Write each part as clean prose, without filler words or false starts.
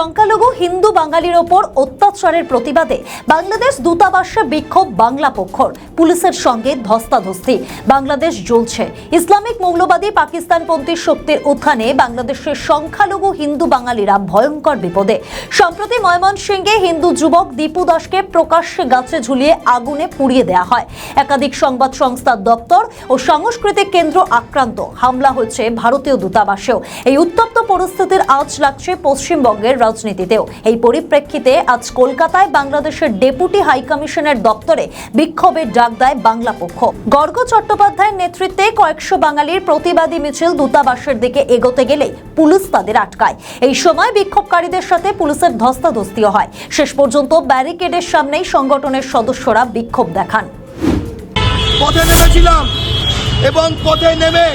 সংখ্যালঘু হিন্দু বাঙালির ওপর অত্যাচারের প্রতিবাদে বাংলাদেশ দূতাবাসে বিক্ষোভ বাংলা পক্ষর, পুলিশের সঙ্গে ধস্তাধস্তি। বাংলাদেশ জ্বলছে। ইসলামিক মৌলবাদী পাকিস্তানপন্থী শক্তির উত্থানে বাংলাদেশের সংখ্যালঘু হিন্দু বাঙালিরা ভয়ঙ্কর বিপদে। সম্প্রতি ময়মনসিংহে হিন্দু যুবক দীপু দাসকে প্রকাশ্যে গাছে ঝুলিয়ে আগুনে পুড়িয়ে দেওয়া হয়। একাধিক সংবাদ সংস্থার দপ্তর ও সাংস্কৃতিক কেন্দ্র আক্রান্ত। হামলা হয়েছে ভারতীয় দূতাবাসেও। এই উত্তপ্ত পরিস্থিতির আঁচ লাগছে পশ্চিমবঙ্গের রাজনীতিতেও। এই পরিপ্রেক্ষিতে আজ কলকাতায় বাংলাদেশের ডেপুটি হাইকমিশনের দপ্তরে বিক্ষোভের ডাক দেয় বাংলা পক্ষ। গর্গ চট্টোপাধ্যায়ের নেতৃত্বে কয়েকশো বাঙালির প্রতিবাদী মিছিল দূতাবাসের দিকে এগোতে গেলে পুলিশ তাদের আটকায়। এই সময় বিক্ষোভকারীদের সাথে পুলিশের ধস্তাধস্তিও হয়। শেষ পর্যন্ত ব্যারিকেডের সামনেই সংগঠনের সদস্যরা বিক্ষোভ দেখান। পথে নেমেছিলাম এবং পথে নেমে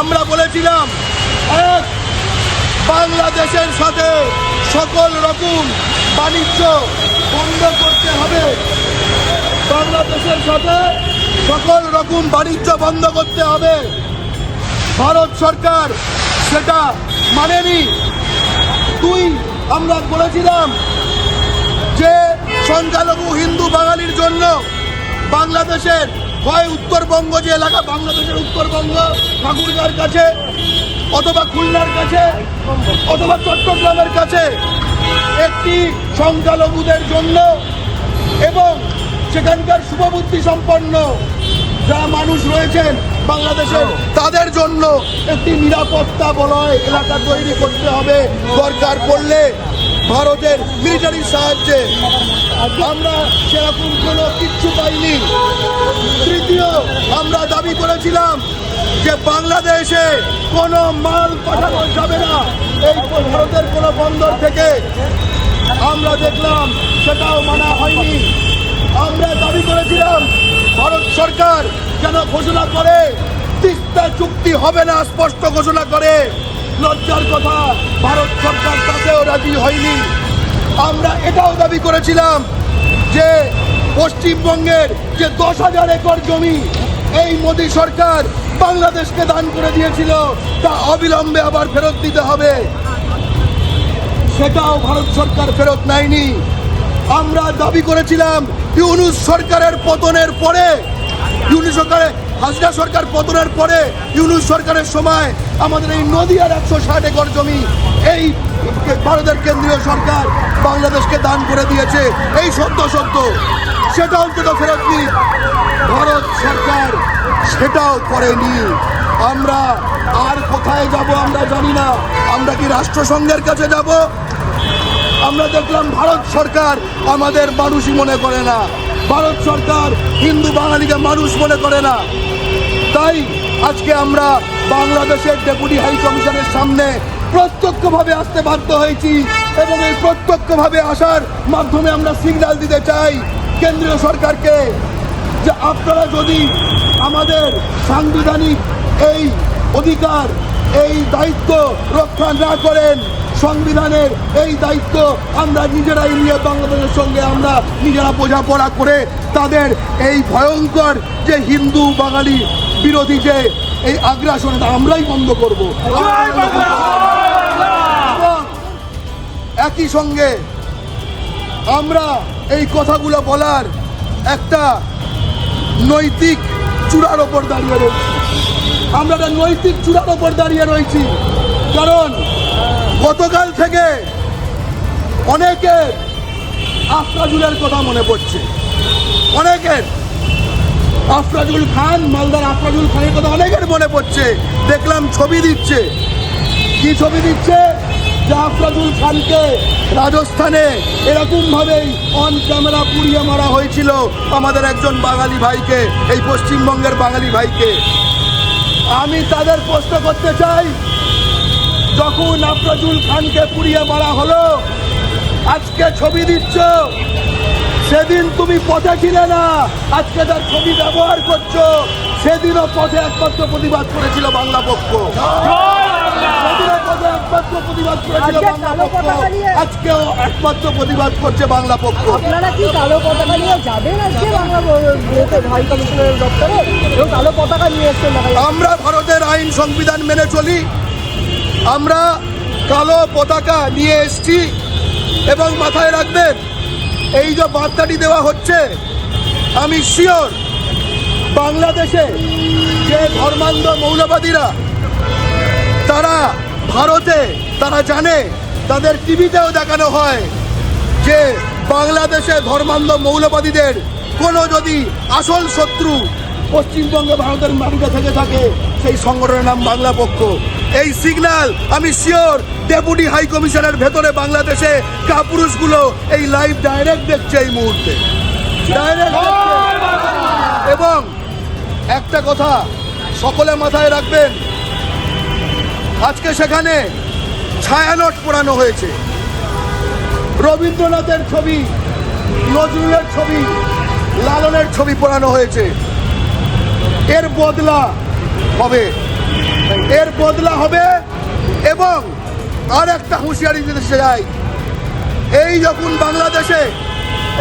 আমরা বলেছিলাম, বাংলাদেশের সাথে সকল রকম বাণিজ্য বন্ধ করতে হবে। বাংলাদেশের সাথে সকল রকম বাণিজ্য বন্ধ করতে হবে। ভারত সরকার সেটা মানেনি। আমরা বলেছিলাম যে সংখ্যালঘু হিন্দু বাঙালির জন্য বাংলাদেশের হয় উত্তরবঙ্গ, যে এলাকা বাংলাদেশের উত্তরবঙ্গ, ঠাকুরগাঁর কাছে অথবা খুলনার কাছে অথবা চট্টগ্রামের কাছে একটি সংখ্যালঘুদের জন্য এবং সেখানকার শুভবুদ্ধি সম্পন্ন যারা মানুষ রয়েছেন বাংলাদেশের, তাদের জন্য একটি নিরাপত্তা বলয় এলাকা তৈরি করতে হবে। দরকার পড়লে ভারতের মিলিটারির সাহায্যে। আমরা সেরকম কোনো কিচ্ছু পাইনি। তৃতীয়, আমরা দাবি করেছিলাম যে বাংলাদেশে কোনো মাল পাঠানো যাবে না এই ভারতের কোনো বন্দর থেকে। আমরা দেখলাম সেটাও মানা হয়নি। আমরা দাবি করেছিলাম ভারত সরকার যেন ঘোষণা করে তিস্তা চুক্তি হবে না, স্পষ্ট ঘোষণা করে। লজ্জার কথা, ভারত সরকার তাতেও রাজি হয়নি। আমরা এটাও দাবি করেছিলাম যে পশ্চিমবঙ্গের যে 10,000 একর জমি এই মোদী সরকার বাংলাদেশকে দান করে দিয়েছিল, তা অবিলম্বে আবার ফেরত দিতে হবে। সেটাও ভারত সরকার ফেরত নেয়নি। আমরা দাবি করেছিলাম ইউনূস সরকারের পতনের পরে, ইউনূস সরকারের হাসিনা সরকার পতনের পরে ইউনূস সরকারের সময় আমাদের এই নদীয়ার 160 একর জমি এই ভারতের কেন্দ্রীয় সরকার বাংলাদেশকে দান করে দিয়েছে। এই সত্য সেটা অন্তত ফেরত দিন। ভারত সরকার সেটাও করেনি। আমরা আর কোথায় যাব আমরা জানি না। আমরা কি রাষ্ট্রসংঘের কাছে যাব? আমরা দেখলাম ভারত সরকার আমাদের মানুষই মনে করে না। ভারত সরকার হিন্দু বাঙালিকে মানুষ মনে করে না। তাই আজকে আমরা বাংলাদেশের ডেপুটি হাই কমিশনের সামনে প্রত্যক্ষভাবে আসতে বাধ্য হয়েছি এবং এই প্রত্যক্ষভাবে আসার মাধ্যমে আমরা সিগন্যাল দিতে চাই কেন্দ্রীয় সরকারকে যে আপনারা যদি আমাদের সাংবিধানিক এই অধিকার, এই দায়িত্ব রক্ষা না করেন, সংবিধানের এই দায়িত্ব আমরা নিজেরাই নিয়ে বাংলাদেশের সঙ্গে আমরা নিজেরা বোঝাপড়া করে তাদের এই ভয়ঙ্কর যে হিন্দু বাঙালি বিরোধী যে এই আগ্রাসন আমরাই বন্ধ করব। একই সঙ্গে আমরা এই কথাগুলো বলার একটা নৈতিক চূড়ার ওপর দাঁড়িয়ে রয়েছি। আমরা একটা নৈতিক চূড়ার ওপর দাঁড়িয়ে রয়েছি, কারণ গতকাল থেকে অনেকের আফরাজুলের কথা মনে পড়ছে। অনেকের আফরাজুল খান, মালদার আফরাজুল খানের কথা অনেকের মনে পড়ছে। দেখলাম ছবি দিচ্ছে। কি ছবি দিচ্ছে? যে আফরাজুল খানকে রাজস্থানে এরকমভাবেই অন ক্যামেরা পুড়িয়ে মারা হয়েছিল আমাদের একজন বাঙালি ভাইকে, এই পশ্চিমবঙ্গের বাঙালি ভাইকে। আমি তাদের প্রশ্ন করতে চাই, যখন আফরাজুল খানকে পুড়িয়ে মারা হলো, আজকে ছবি দিচ্ছ, সেদিন তুমি পথে ছিলে না, আজকে তার ছবি ব্যবহার করছো। সেদিনও পথে একমাত্র প্রতিবাদ করেছিল বাংলা পক্ষ। সেদিনও পথে একমাত্র প্রতিবাদ করেছিল বাংলা পক্ষ, আজকেও একমাত্র প্রতিবাদ করছে বাংলা পক্ষ। আপনারা কি কালো পতাকা নিয়ে যাবেন আজকে বাংলা হাই কমিশনের দপ্তরে? কালো পতাকা নিয়ে এসছেন? আমরা ভারতের আইন সংবিধান মেনে চলি। আমরা কালো পতাকা নিয়ে এসছি এবং মাথায় রাখবেন, এই যে বার্তাটি দেওয়া হচ্ছে, আমি শিওর বাংলাদেশে যে ধর্মান্ধ মৌলবাদীরা তারা ভারতে তারা জানে, তাদের টিভিতেও দেখানো হয় যে বাংলাদেশে ধর্মান্ধ মৌলবাদীদের কোনো যদি আসল শত্রু পশ্চিমবঙ্গে ভারতের মাটিতে থেকে থাকে, সেই সংগঠনের নাম বাংলা পক্ষ। এই সিগন্যাল আমি শিওর ডেপুটি হাই কমিশনের ভেতরে বাংলাদেশে কাপুরুষগুলো এই লাইভ ডাইরেক্ট দেখছে এই মুহূর্তে, ডাইরেক্ট। এবং একটা কথা সকলে মাথায় রাখবেন, আজকে সেখানে ছায়ানট পোড়ানো হয়েছে, রবীন্দ্রনাথের ছবি, নজরুলের ছবি, লালনের ছবি পোড়ানো হয়েছে। এর বদলা হবে, এর বদলা হবে। এবং আর একটা হুঁশিয়ারি দিতে চাই, এই যখন বাংলাদেশে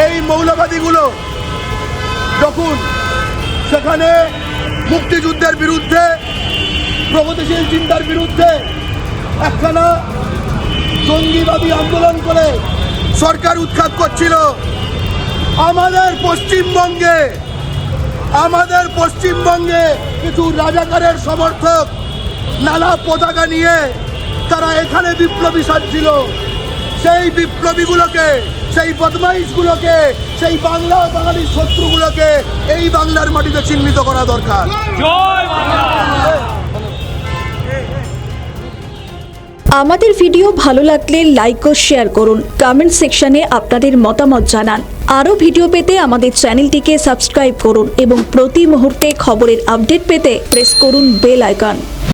এই মৌলবাদীগুলো যখন সেখানে মুক্তিযুদ্ধের বিরুদ্ধে, প্রগতিশীল চিন্তার বিরুদ্ধে একখানা জঙ্গিবাদী আন্দোলন করে সরকার উৎখাত করছিল, আমাদের পশ্চিমবঙ্গে কিছু রাজাকারের সমর্থক নানা পতাকা নিয়ে তারা এখানে বিপ্লবী সাজছিল। সেই বিপ্লবীগুলোকে, সেই বদমাইশগুলোকে, সেই বাংলা বাঙালির শত্রুগুলোকে এই বাংলার মাটিতে চিহ্নিত করা দরকার। আমাদের ভিডিও ভালো লাগলে লাইক ও শেয়ার করুন, কমেন্ট সেকশনে আপনাদের মতামত জানান। আরও ভিডিও পেতে আমাদের চ্যানেলটিকে সাবস্ক্রাইব করুন এবং প্রতি মুহূর্তে খবরের আপডেট পেতে প্রেস করুন বেল আইকন।